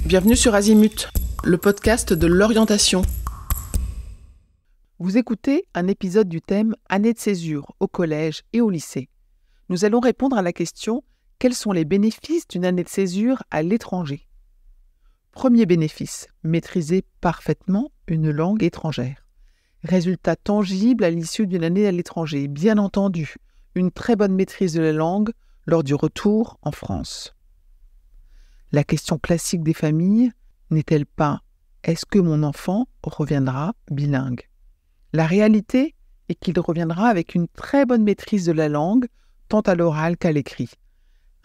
Bienvenue sur Azimut, le podcast de l'orientation. Vous écoutez un épisode du thème « Année de césure au collège et au lycée ». Nous allons répondre à la question « Quels sont les bénéfices d'une année de césure à l'étranger ?» Premier bénéfice, maîtriser parfaitement une langue étrangère. Résultat tangible à l'issue d'une année à l'étranger, bien entendu, une très bonne maîtrise de la langue lors du retour en France. La question classique des familles n'est-elle pas « Est-ce que mon enfant reviendra bilingue ?» La réalité est qu'il reviendra avec une très bonne maîtrise de la langue, tant à l'oral qu'à l'écrit.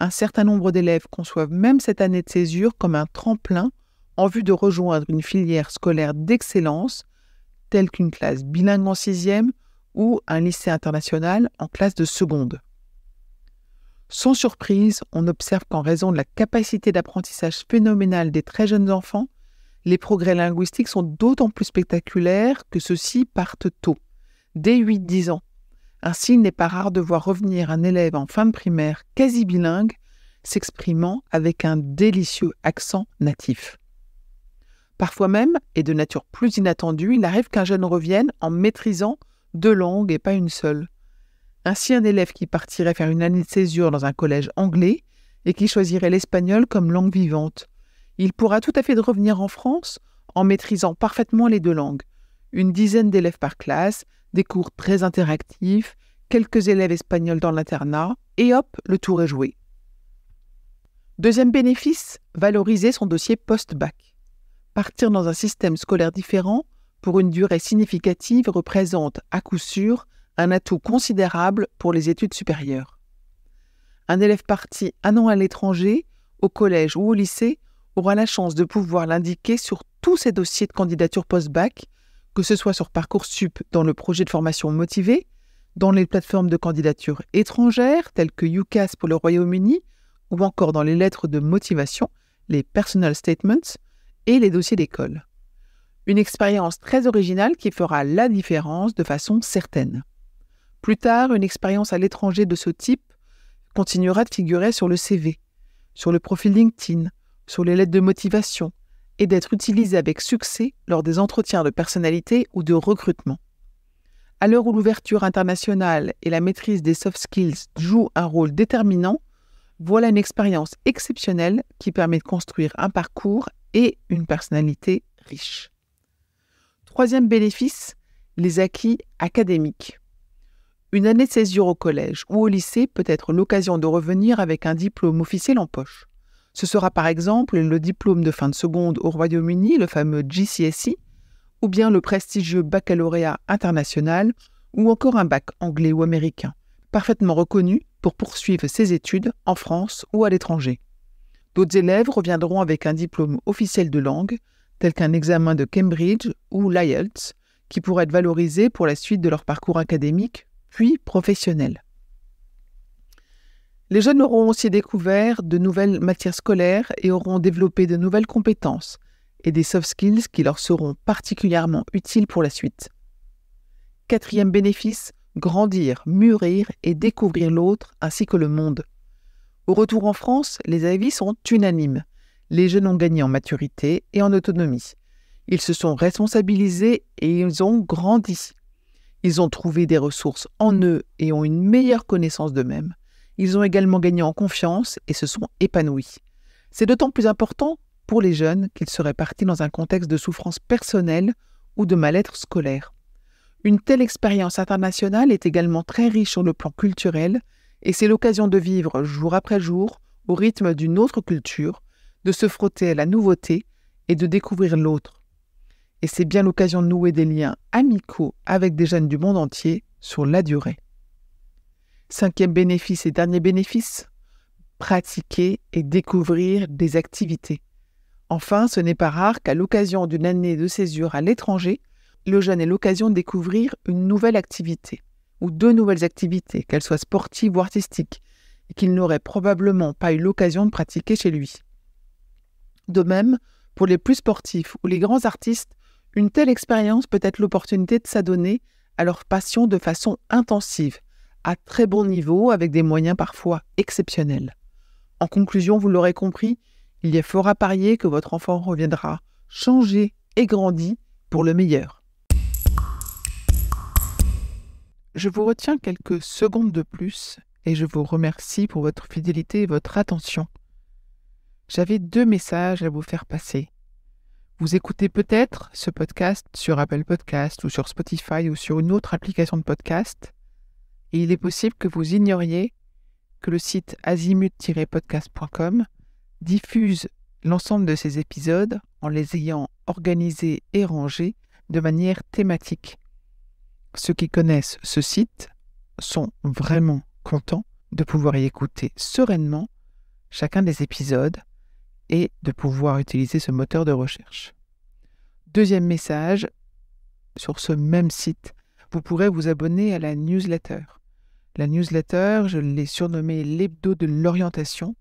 Un certain nombre d'élèves conçoivent même cette année de césure comme un tremplin en vue de rejoindre une filière scolaire d'excellence, telle qu'une classe bilingue en 6e ou un lycée international en classe de seconde. Sans surprise, on observe qu'en raison de la capacité d'apprentissage phénoménale des très jeunes enfants, les progrès linguistiques sont d'autant plus spectaculaires que ceux-ci partent tôt, dès 8-10 ans. Ainsi, il n'est pas rare de voir revenir un élève en fin de primaire quasi bilingue, s'exprimant avec un délicieux accent natif. Parfois même, et de nature plus inattendue, il arrive qu'un jeune revienne en maîtrisant 2 langues et pas une seule. Ainsi, un élève qui partirait faire une année de césure dans un collège anglais et qui choisirait l'espagnol comme langue vivante. Il pourra tout à fait revenir en France en maîtrisant parfaitement les 2 langues. Une dizaine d'élèves par classe, des cours très interactifs, quelques élèves espagnols dans l'internat, et hop, le tour est joué. Deuxième bénéfice, valoriser son dossier post-bac. Partir dans un système scolaire différent pour une durée significative représente, à coup sûr, un atout considérable pour les études supérieures. Un élève parti 1 an à l'étranger, au collège ou au lycée, aura la chance de pouvoir l'indiquer sur tous ses dossiers de candidature post-bac, que ce soit sur Parcoursup dans le projet de formation motivé, dans les plateformes de candidature étrangères telles que UCAS pour le Royaume-Uni, ou encore dans les lettres de motivation, les personal statements, et les dossiers d'école. Une expérience très originale qui fera la différence de façon certaine. Plus tard, une expérience à l'étranger de ce type continuera de figurer sur le CV, sur le profil LinkedIn, sur les lettres de motivation et d'être utilisée avec succès lors des entretiens de personnalité ou de recrutement. À l'heure où l'ouverture internationale et la maîtrise des soft skills jouent un rôle déterminant, voilà une expérience exceptionnelle qui permet de construire un parcours et une personnalité riche. Troisième bénéfice, les acquis académiques. Une année de césure au collège ou au lycée peut être l'occasion de revenir avec un diplôme officiel en poche. Ce sera par exemple le diplôme de fin de seconde au Royaume-Uni, le fameux GCSE, ou bien le prestigieux baccalauréat international, ou encore un bac anglais ou américain, parfaitement reconnu pour poursuivre ses études en France ou à l'étranger. D'autres élèves reviendront avec un diplôme officiel de langue, tel qu'un examen de Cambridge ou l'IELTS, qui pourrait être valorisé pour la suite de leur parcours académique, puis professionnel. Les jeunes auront aussi découvert de nouvelles matières scolaires et auront développé de nouvelles compétences et des soft skills qui leur seront particulièrement utiles pour la suite. Quatrième bénéfice, grandir, mûrir et découvrir l'autre ainsi que le monde. Au retour en France, les avis sont unanimes. Les jeunes ont gagné en maturité et en autonomie. Ils se sont responsabilisés et ils ont grandi. Ils ont trouvé des ressources en eux et ont une meilleure connaissance d'eux-mêmes. Ils ont également gagné en confiance et se sont épanouis. C'est d'autant plus important pour les jeunes qu'ils seraient partis dans un contexte de souffrance personnelle ou de mal-être scolaire. Une telle expérience internationale est également très riche sur le plan culturel et c'est l'occasion de vivre jour après jour au rythme d'une autre culture, de se frotter à la nouveauté et de découvrir l'autre. Et c'est bien l'occasion de nouer des liens amicaux avec des jeunes du monde entier sur la durée. Cinquième bénéfice et dernier bénéfice, pratiquer et découvrir des activités. Enfin, ce n'est pas rare qu'à l'occasion d'une année de césure à l'étranger, le jeune ait l'occasion de découvrir une nouvelle activité, ou 2 nouvelles activités, qu'elles soient sportives ou artistiques, et qu'il n'aurait probablement pas eu l'occasion de pratiquer chez lui. De même, pour les plus sportifs ou les grands artistes, une telle expérience peut être l'opportunité de s'adonner à leur passion de façon intensive, à très bon niveau, avec des moyens parfois exceptionnels. En conclusion, vous l'aurez compris, Il y a fort à parier que votre enfant reviendra changé et grandi pour le meilleur. Je vous retiens quelques secondes de plus et je vous remercie pour votre fidélité et votre attention. J'avais 2 messages à vous faire passer. Vous écoutez peut-être ce podcast sur Apple Podcast ou sur Spotify ou sur une autre application de podcast. Et il est possible que vous ignoriez que le site azimut-podcast.com diffuse l'ensemble de ces épisodes en les ayant organisés et rangés de manière thématique. Ceux qui connaissent ce site sont vraiment contents de pouvoir y écouter sereinement chacun des épisodes et de pouvoir utiliser ce moteur de recherche. Deuxième message, sur ce même site, vous pourrez vous abonner à la newsletter. La newsletter, je l'ai surnommée l'hebdo de l'orientation.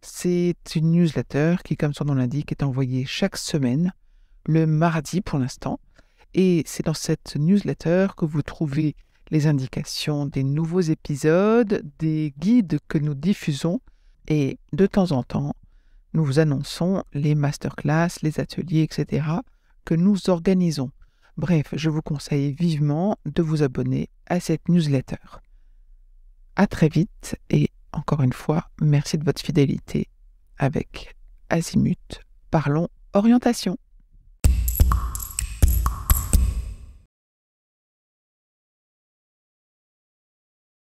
C'est une newsletter qui, comme son nom l'indique, est envoyée chaque semaine, le mardi pour l'instant. Et c'est dans cette newsletter que vous trouvez les indications des nouveaux épisodes, des guides que nous diffusons et de temps en temps, nous vous annonçons les masterclass, les ateliers, etc. que nous organisons. Bref, je vous conseille vivement de vous abonner à cette newsletter. À très vite et encore une fois, merci de votre fidélité avec Azimut. Parlons orientation.